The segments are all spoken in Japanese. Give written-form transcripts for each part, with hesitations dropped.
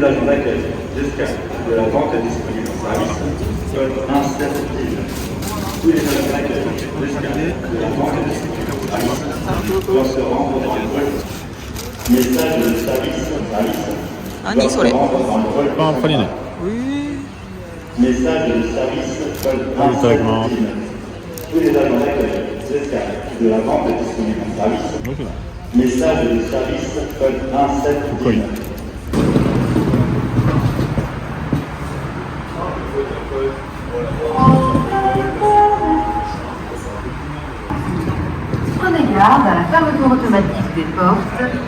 les agents d'accueil, d'escale, de la vente et distribution de services code 1710. Tous les agents d'accueil, d'escale, de la vente et distribution de services doivent se rendre dans le vol. Message de service, Ani doivent se rendre dans le vol. あ、これね。Message de service code 1710. Tous les agents d'accueil, d'escale, de la vente et distribution de services. Message de service code 1710. Prenez garde à la fermeture automatique des portes.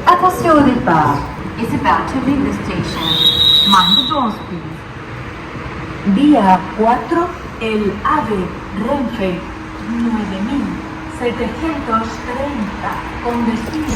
Attention au départ. It's about to leave the station. Mind the doors, please. Vía 4, el AVE Renfe 9730 con destino.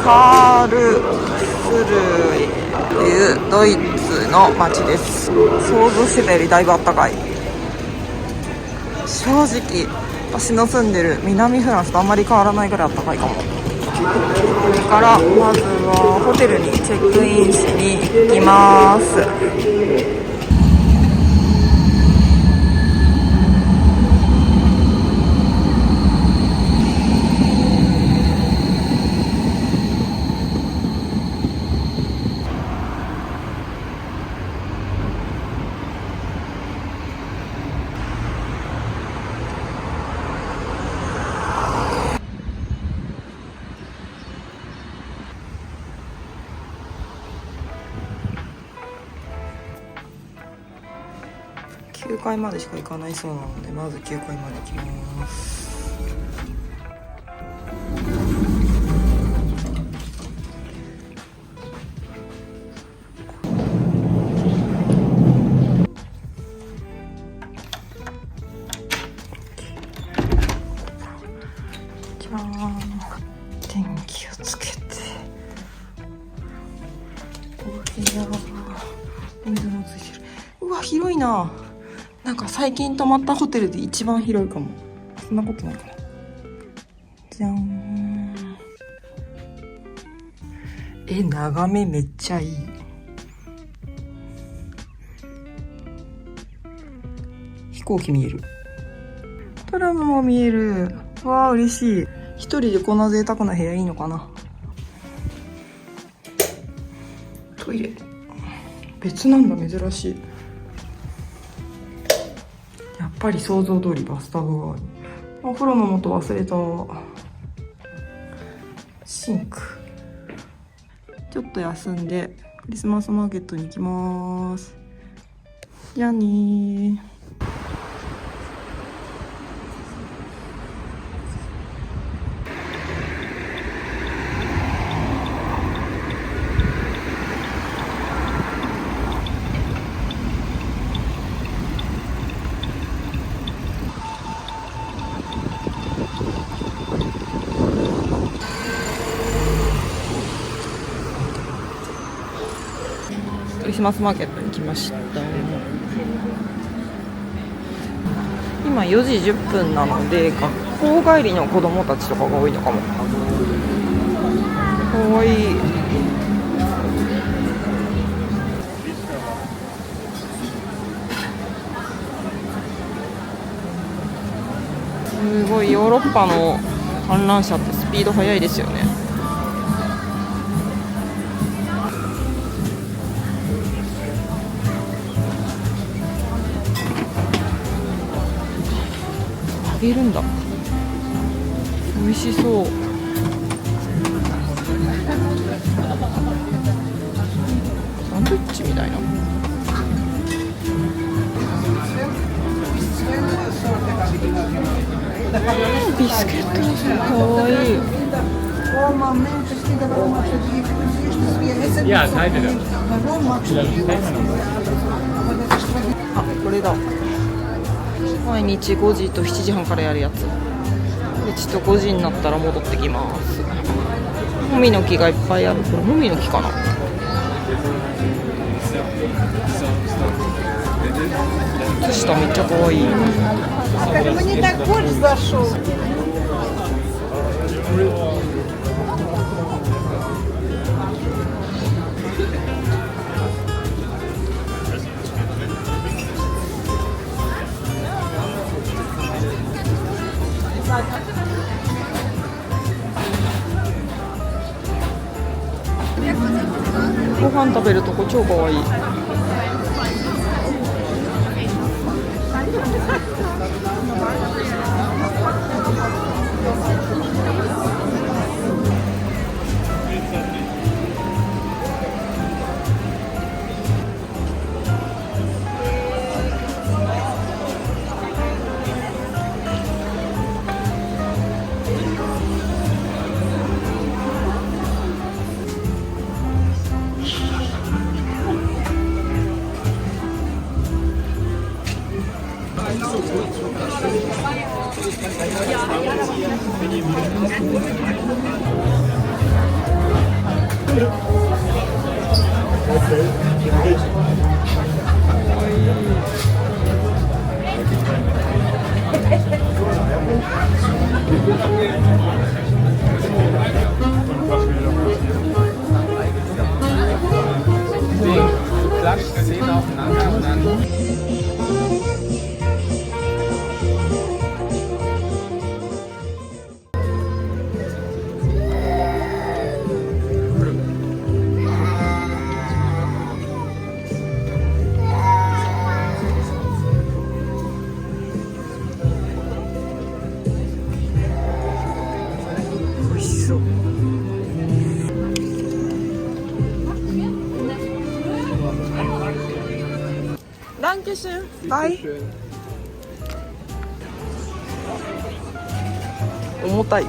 カールスルーエというドイツの街です。想像してたよりだいぶあったかい。正直私の住んでる南フランスとあんまり変わらないぐらいあったかいかも。これからまずはホテルにチェックインしに行きます。9階までしか行かないそうなので、まず9階まで行きます。じゃあ電気をつけて、お部屋は水もついてる。うわ、広いな。なんか最近泊まったホテルで一番広いかも。そんなことないかな。じゃーん。眺めめっちゃいい。飛行機見える。トラムも見える。わあ、嬉しい。一人でこんな贅沢な部屋いいのかな。トイレ別なんだ、珍しい。やっぱり想像通りバスタブがある。お風呂の素忘れた。シンク。ちょっと休んでクリスマスマーケットに行きます。じゃあねー。クリスマスマーケットに来ました。今4時10分なので学校帰りの子供たちとかが多いのかも。かわいい。すごいヨーロッパの観覧車ってスピード速いですよね。揚げるんだ。美味しそう。サンドイッチみたいな。ビスケットですね。かわいい。あ、これだ。毎日5時と7時半からやるやつで、ちょっと5時になったら戻ってきます。もみの木がいっぱいある。これもみの木かな。靴下めっちゃかわいい。ご飯食べるとこ超かわいい。ダンケシュン。バイ。重たい。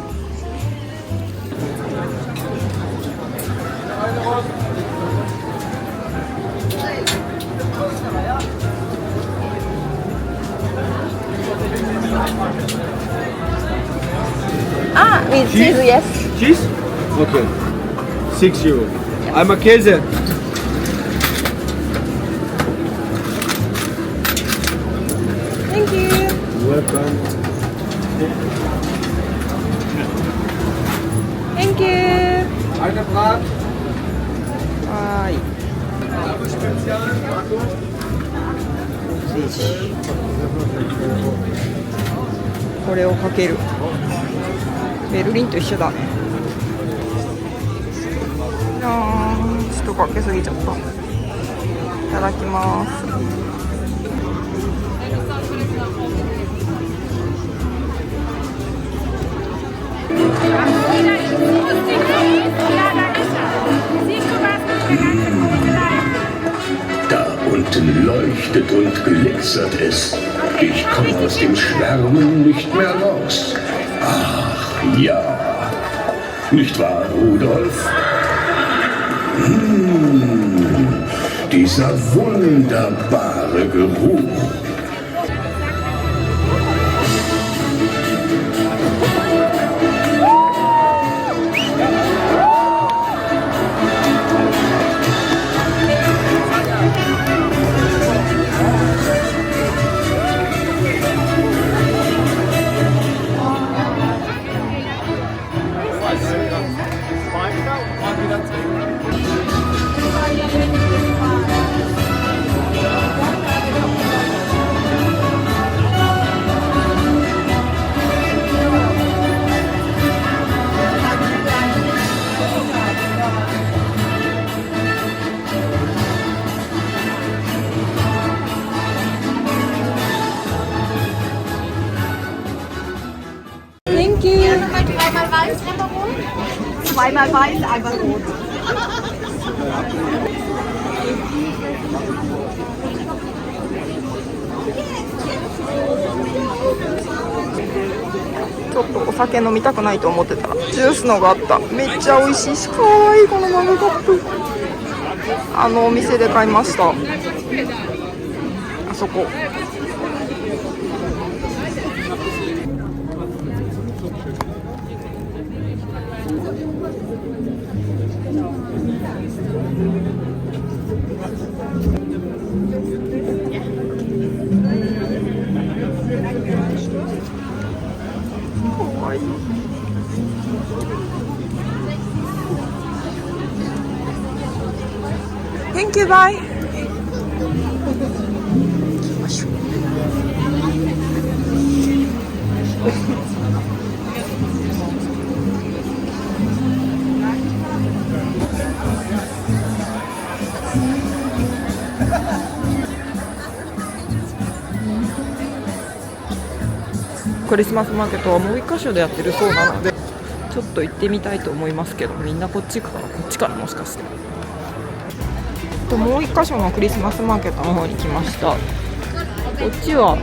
Ah, with cheese, yes. Cheese? Okay. €6. Einmal Käse. Thank you. Welcome. Thank you. Alter Brat. はーい。これをかける。ベルリンと一緒だ。ちょっとかけすぎちゃった。いただきます。Da unten leuchtet geleuchtet und glitzert es. Ich komme aus dem Schwärmen nicht mehr raus. Ach ja, nicht wahr, Rudolf? Dieser wunderbare Geruch. Thank you. Zweimal weiß, einmal rot. Zweimal weiß, einmal rot. ちょっとお酒飲みたくないと思ってたらジュースのがあった。めっちゃ美味しいし、かわいいこのマグカップ。あのお店で買いました。あそこ。Thank you, bye. 行きましょう。クリスマスマーケットはもう一箇所でやってるそうなので、ちょっと行ってみたいと思いますけど、みんなこっち行くから、こっちからもしかして。もう一箇所のクリスマスマーケットの方に来ました。こっちは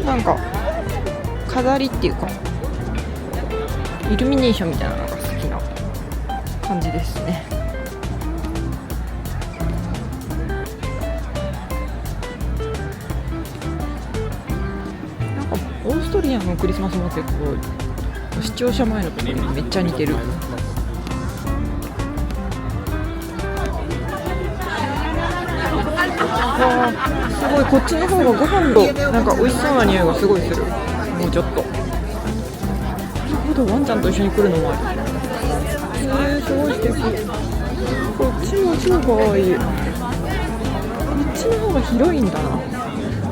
なんか飾りっていうかイルミネーションみたいなのが好きな感じですね。なんかオーストリアのクリスマスマーケットと視聴者前のところにめっちゃ似てる。すごい、こっちの方がご飯となんか美味しそうな匂いがすごいする。もうちょっと。なるほど、ワンちゃんと一緒に来るのもある。すごい素敵。こっちも超かわいい。こっちの方が広いんだな。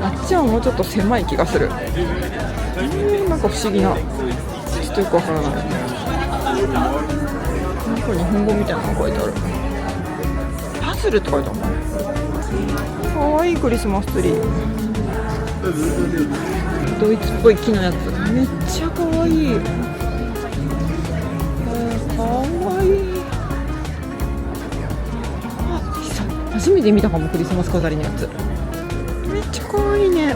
あっちはもうちょっと狭い気がする。なんか不思議な。ちょっとよくわからない。なんか日本語みたいなの書いてある。パズルって書いてある。かわいいクリスマスツリー。ドイツっぽい木のやつ、めっちゃかわいい。かわいい。初めて見たかも、クリスマス飾りのやつ。めっちゃかわいいね。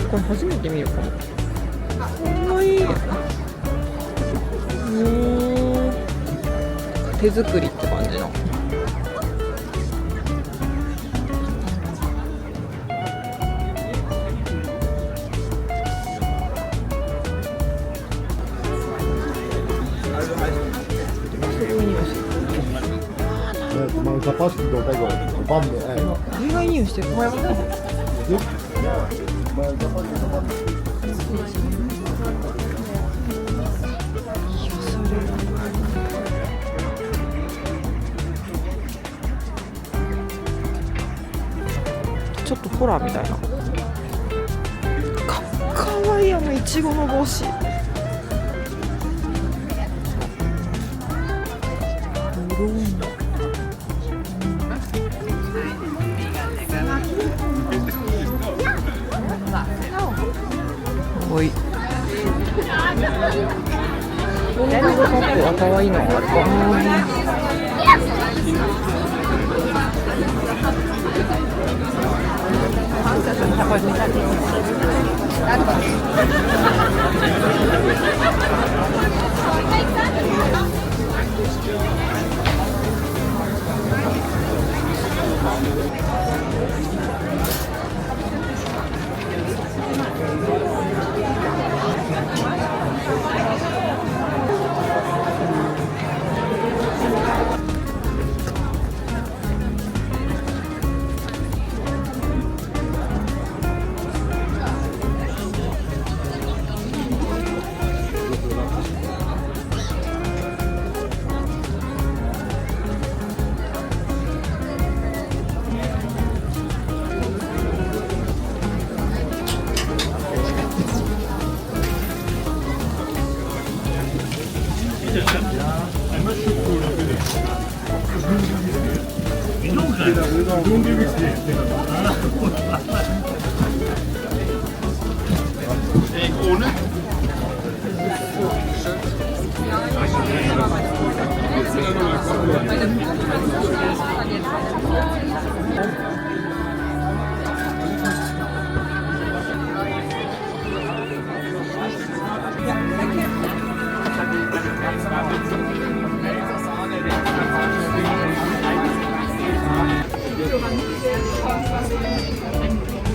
これ初めて見るかも。かわいい。手作りって感じの。意外に匂いしてる。ちょっとホラーみたいな。かわいい、いちごの帽子。おい。このマグカップは可愛いのがあるかな。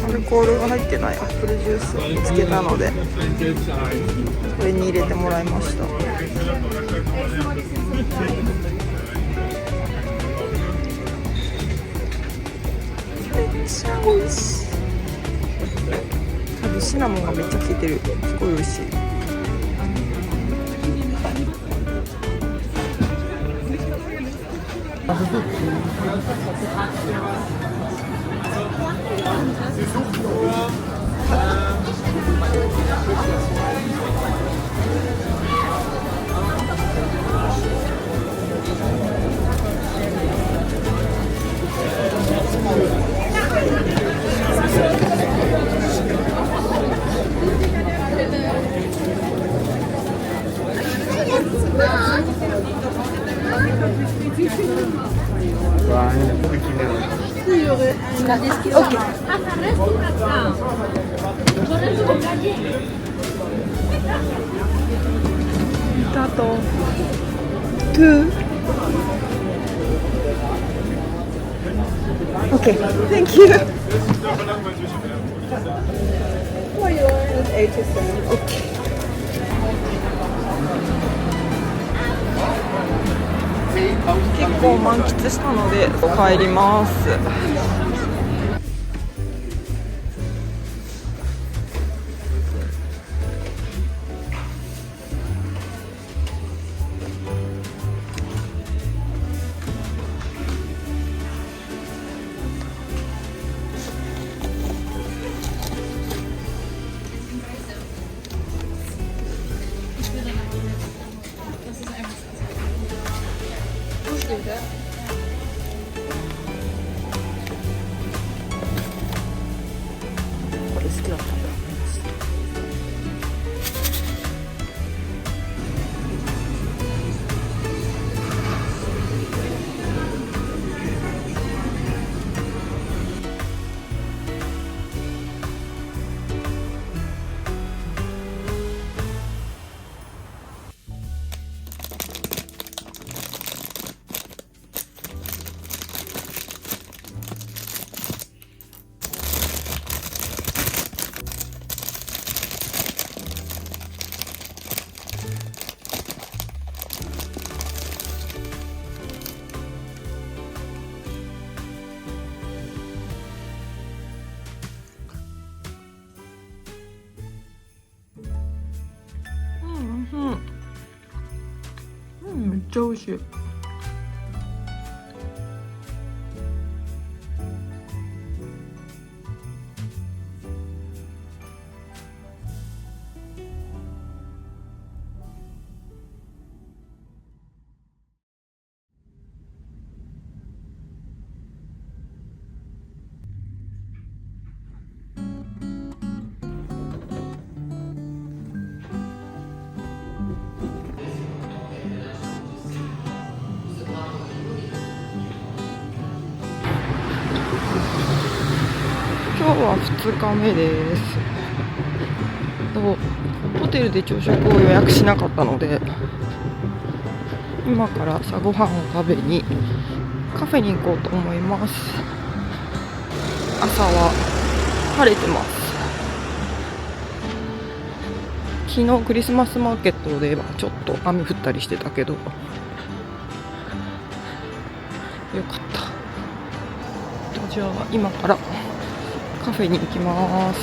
アルコールが入ってないアップルジュースを見つけたので、これに入れてもらいました。めっちゃ美味しい。多分シナモンがめっちゃ効いてる。すごい美味しい。Okay, thank you. Okay. 結構満喫したので帰ります。これ好きだったんだ。めっちゃ美味しい。は2日目です。ホテルで朝食を予約しなかったので、今から朝ごはんを食べにカフェに行こうと思います。朝は晴れてます。昨日クリスマスマーケットではちょっと雨降ったりしてたけどよかった。じゃあ今からカフェに行きます。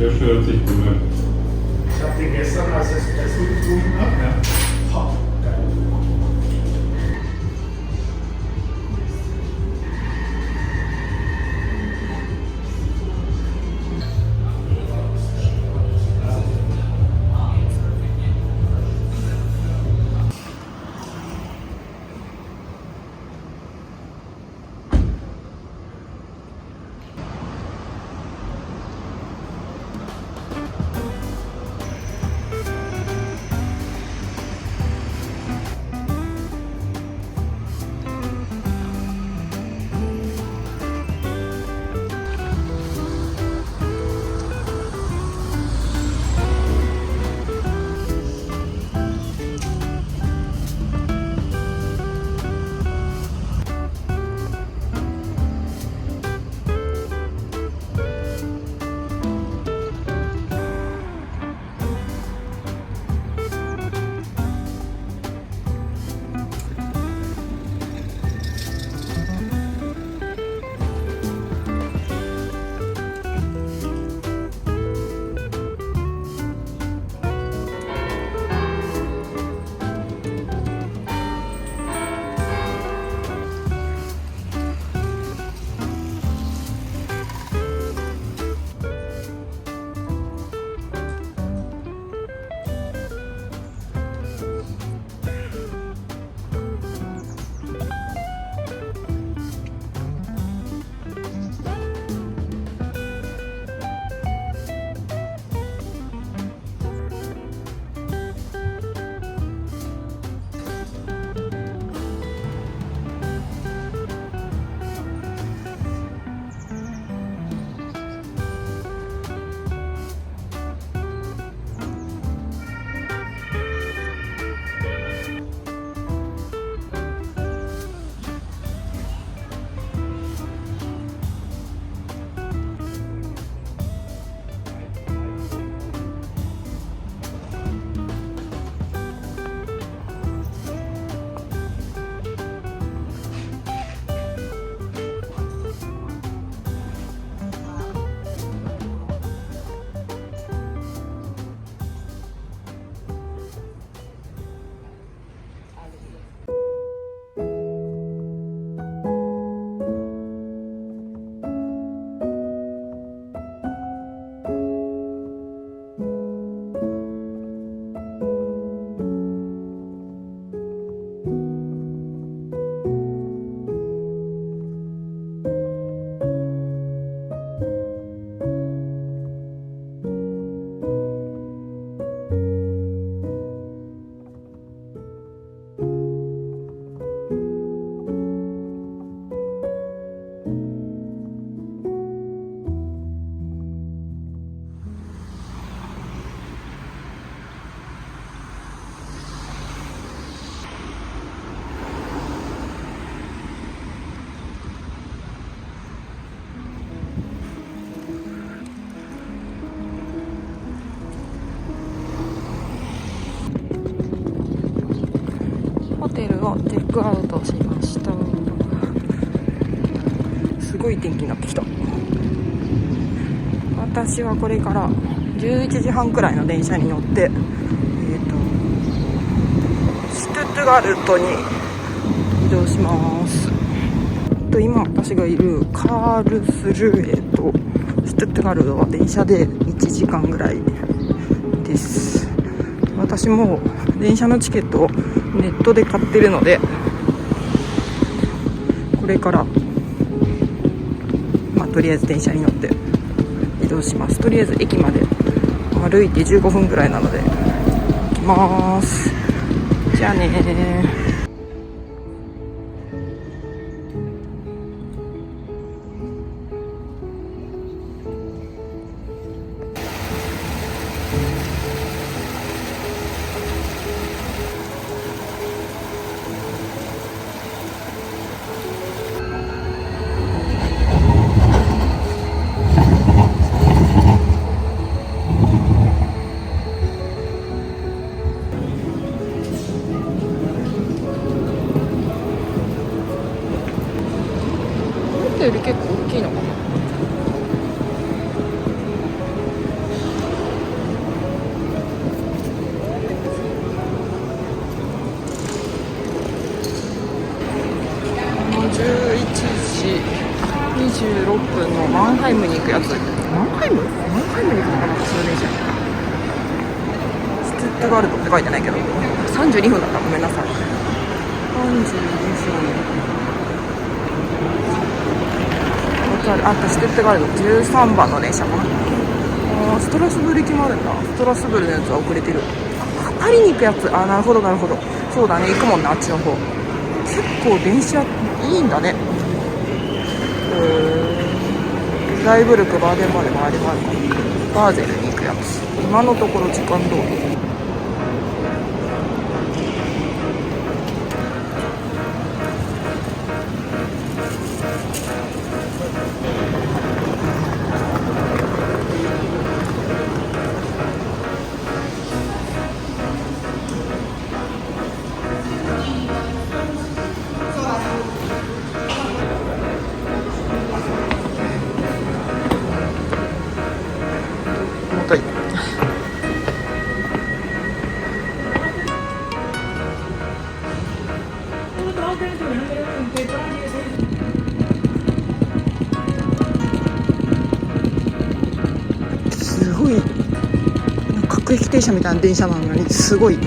Kirsche hört sich gut an. Ich habe den gestern als Espresso getrunken. Ja. Geil.ホテルをチェックアウトしました。すごい天気になってきた。私はこれから11時半くらいの電車に乗ってシュトゥットガルトに移動します。今私がいるカールスルーエとシュトゥットガルトは電車で1時間ぐらいです。私も電車のチケットをネットで買ってるので、これからとりあえず電車に乗って移動します。とりあえず駅まで歩いて15分ぐらいなので行きます。じゃあね。より結構大きいのかな。11時26分のマンハイムに行くやつ。マンハイムに行くのかな、私の電車。シュトゥットガルトって書いてないけど32分だった。ごめんなさい。32分あった。シュトゥットガルト13番の電車かな。ストラスブル行きもあるんだ。ストラスブルのやつは遅れてる。パリに行くやつ。なるほどなるほど。そうだね、行くもんね、あっちの方。結構電車いいんだね。フライブルクバーデンまで回りもあるかな。バーゼルに行くやつ。今のところ時間通り。すごい各駅停車みたいな電車なのにすごい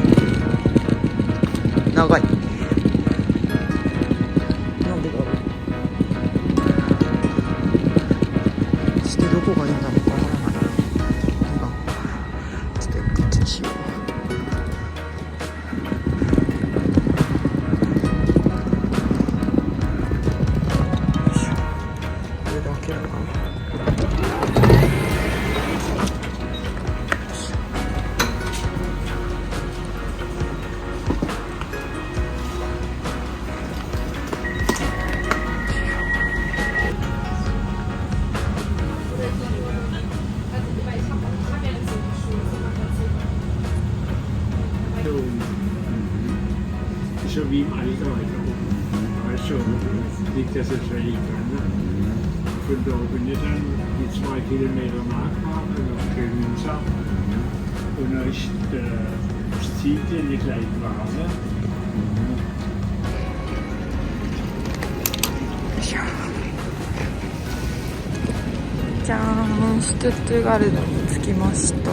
長い。なんでだろう。してどこがいいんだろうかわからない。ちょっとこっちにしよう。これだけだな。So wie im Alter weiter oben. Also liegt das jetzt völlig dran. Von da oben nicht dann die 2 Kilometer Marktplatz nach Königsau. Und dann ist das Ziel die Gleitbahn.じゃーん、シュトゥットガルトに着きました。